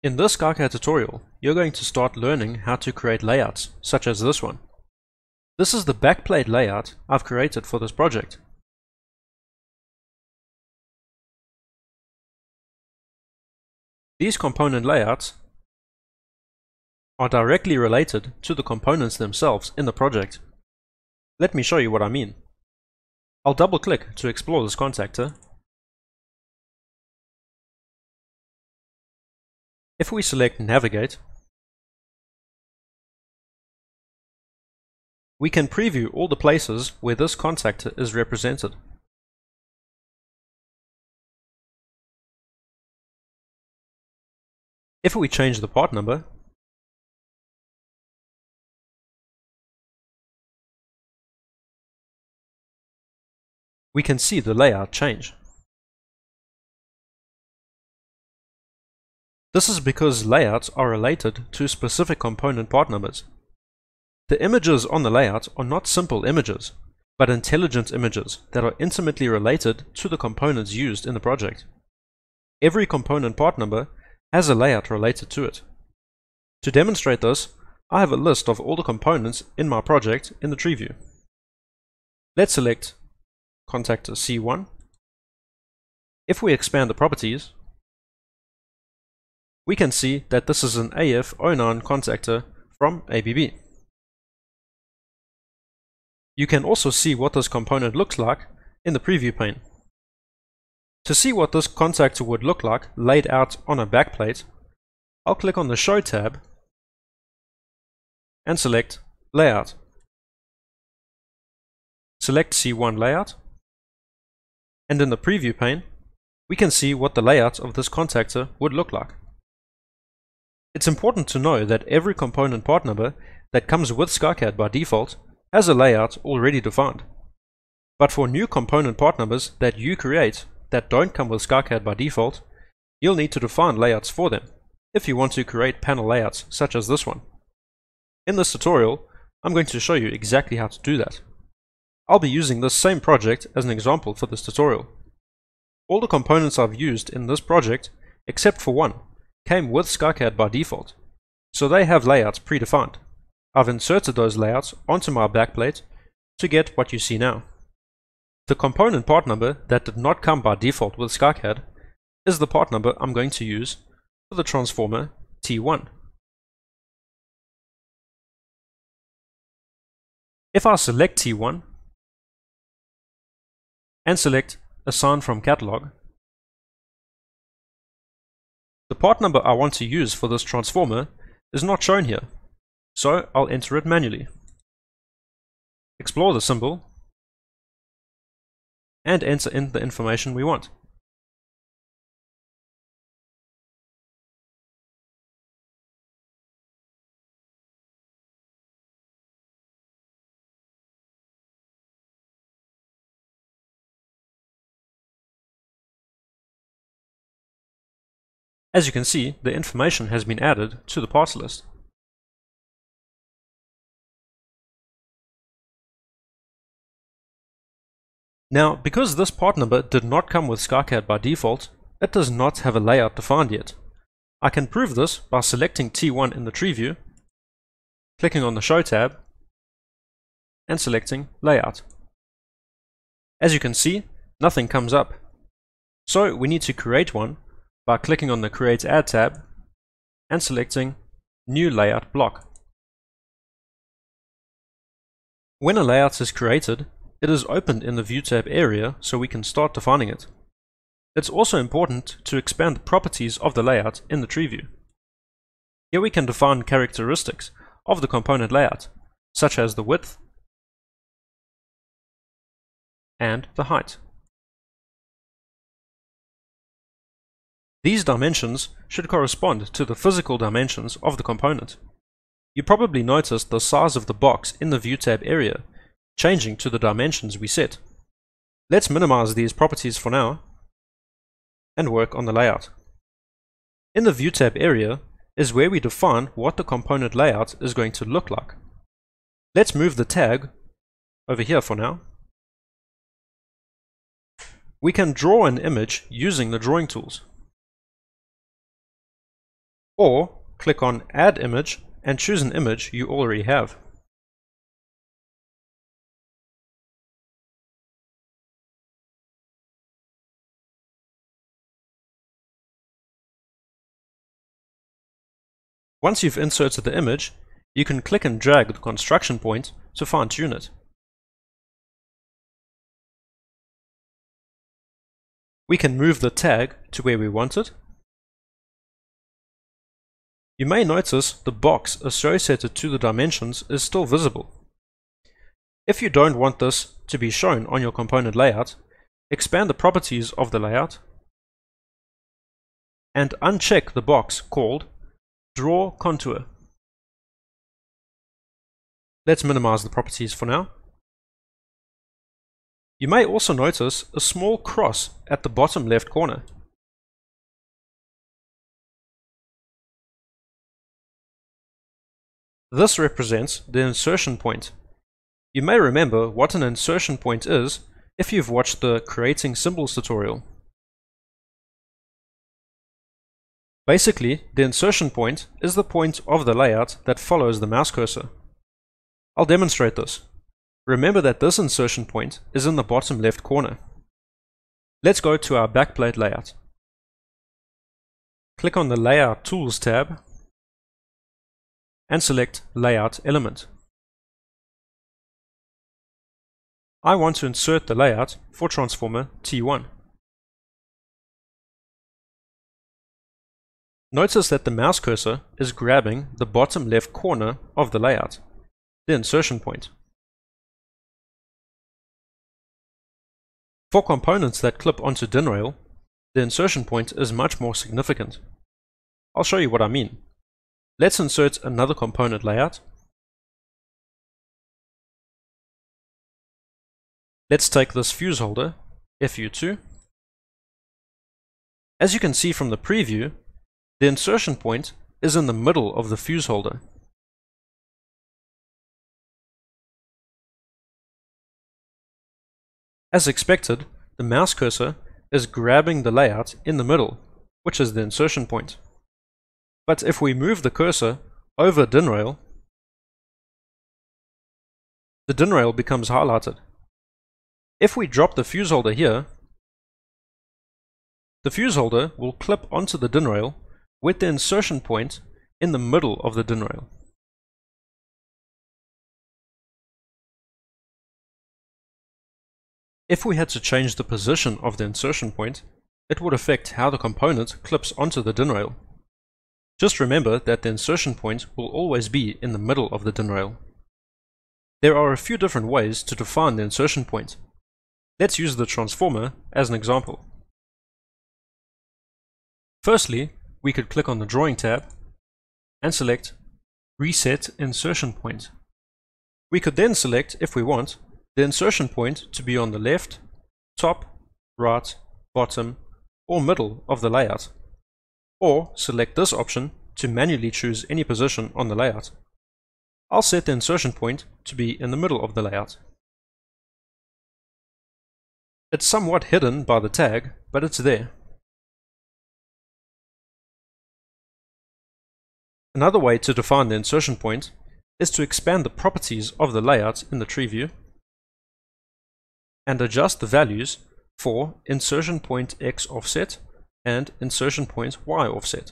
In this SkyCAD tutorial, you're going to start learning how to create layouts, such as this one. This is the backplate layout I've created for this project. These component layouts are directly related to the components themselves in the project. Let me show you what I mean. I'll double click to explore this contactor. If we select Navigate, we can preview all the places where this contactor is represented. If we change the part number, we can see the layout change. This is because layouts are related to specific component part numbers. The images on the layout are not simple images, but intelligent images that are intimately related to the components used in the project. Every component part number has a layout related to it. To demonstrate this, I have a list of all the components in my project in the tree view. Let's select contactor C1. If we expand the properties, we can see that this is an AF09 contactor from ABB. You can also see what this component looks like in the preview pane. To see what this contactor would look like laid out on a backplate, I'll click on the Show tab and select Layout. Select C1 Layout, and in the preview pane, we can see what the layout of this contactor would look like. It's important to know that every component part number that comes with SkyCAD by default has a layout already defined. But for new component part numbers that you create that don't come with SkyCAD by default, you'll need to define layouts for them if you want to create panel layouts such as this one. In this tutorial, I'm going to show you exactly how to do that. I'll be using this same project as an example for this tutorial. All the components I've used in this project, except for one, came with SkyCAD by default, so they have layouts predefined. I've inserted those layouts onto my backplate to get what you see now. The component part number that did not come by default with SkyCAD is the part number I'm going to use for the transformer T1. If I select T1 and select Assign from Catalog, the part number I want to use for this transformer is not shown here, so I'll enter it manually. Explore the symbol and enter in the information we want. As you can see, the information has been added to the parts list. Now, because this part number did not come with SkyCAD by default, it does not have a layout defined yet. I can prove this by selecting T1 in the tree view, clicking on the Show tab, and selecting Layout. As you can see, nothing comes up. So we need to create one by clicking on the Create Add tab and selecting New Layout Block. When a layout is created, it is opened in the View tab area so we can start defining it. It's also important to expand the properties of the layout in the tree view. Here we can define characteristics of the component layout, such as the width and the height. These dimensions should correspond to the physical dimensions of the component. You probably noticed the size of the box in the View tab area changing to the dimensions we set. Let's minimize these properties for now and work on the layout. In the View tab area is where we define what the component layout is going to look like. Let's move the tag over here for now. We can draw an image using the drawing tools. or click on Add Image and choose an image you already have. Once you've inserted the image, you can click and drag the construction point to fine-tune it. We can move the tag to where we want it. You may notice the box associated to the dimensions is still visible. If you don't want this to be shown on your component layout, expand the properties of the layout and uncheck the box called Draw Contour. Let's minimize the properties for now. You may also notice a small cross at the bottom left corner. This represents the insertion point. You may remember what an insertion point is if you've watched the Creating Symbols tutorial. Basically, the insertion point is the point of the layout that follows the mouse cursor. I'll demonstrate this. Remember that this insertion point is in the bottom left corner. Let's go to our backplate layout. Click on the Layout Tools tab and select Layout Element. I want to insert the layout for transformer T1. Notice that the mouse cursor is grabbing the bottom left corner of the layout, the insertion point. For components that clip onto DIN rail, the insertion point is much more significant. I'll show you what I mean. Let's insert another component layout. Let's take this fuse holder, FU2. As you can see from the preview, the insertion point is in the middle of the fuse holder. As expected, the mouse cursor is grabbing the layout in the middle, which is the insertion point. But if we move the cursor over DIN rail, the DIN rail becomes highlighted. If we drop the fuse holder here, the fuse holder will clip onto the DIN rail with the insertion point in the middle of the DIN rail. If we had to change the position of the insertion point, it would affect how the component clips onto the DIN rail. Just remember that the insertion point will always be in the middle of the DIN rail. There are a few different ways to define the insertion point. Let's use the transformer as an example. Firstly, we could click on the Drawing tab and select Reset Insertion Point. We could then select, if we want, the insertion point to be on the left, top, right, bottom, or middle of the layout, or select this option to manually choose any position on the layout. I'll set the insertion point to be in the middle of the layout. It's somewhat hidden by the tag, but it's there. Another way to define the insertion point is to expand the properties of the layout in the tree view and adjust the values for insertion point X offset and insertion point Y offset.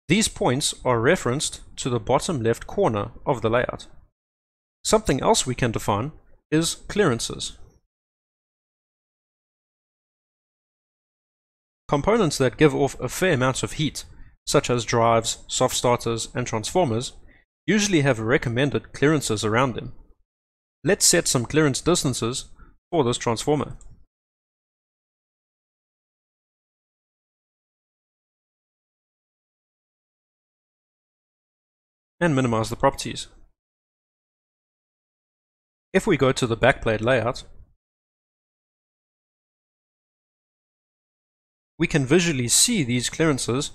These points are referenced to the bottom left corner of the layout. Something else we can define is clearances. Components that give off a fair amount of heat, such as drives, soft starters, and transformers, usually have recommended clearances around them. Let's set some clearance distances for this transformer. And minimize the properties. If we go to the backplate layout, we can visually see these clearances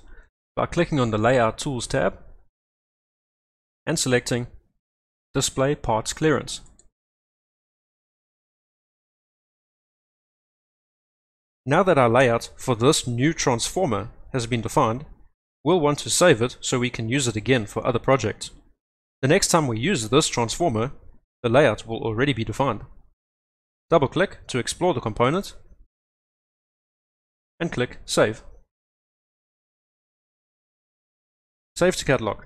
by clicking on the Layout Tools tab and selecting Display Parts Clearance. Now that our layout for this new transformer has been defined, we'll want to save it so we can use it again for other projects. The next time we use this transformer, the layout will already be defined. Double-click to explore the component, and click Save. Save to catalog.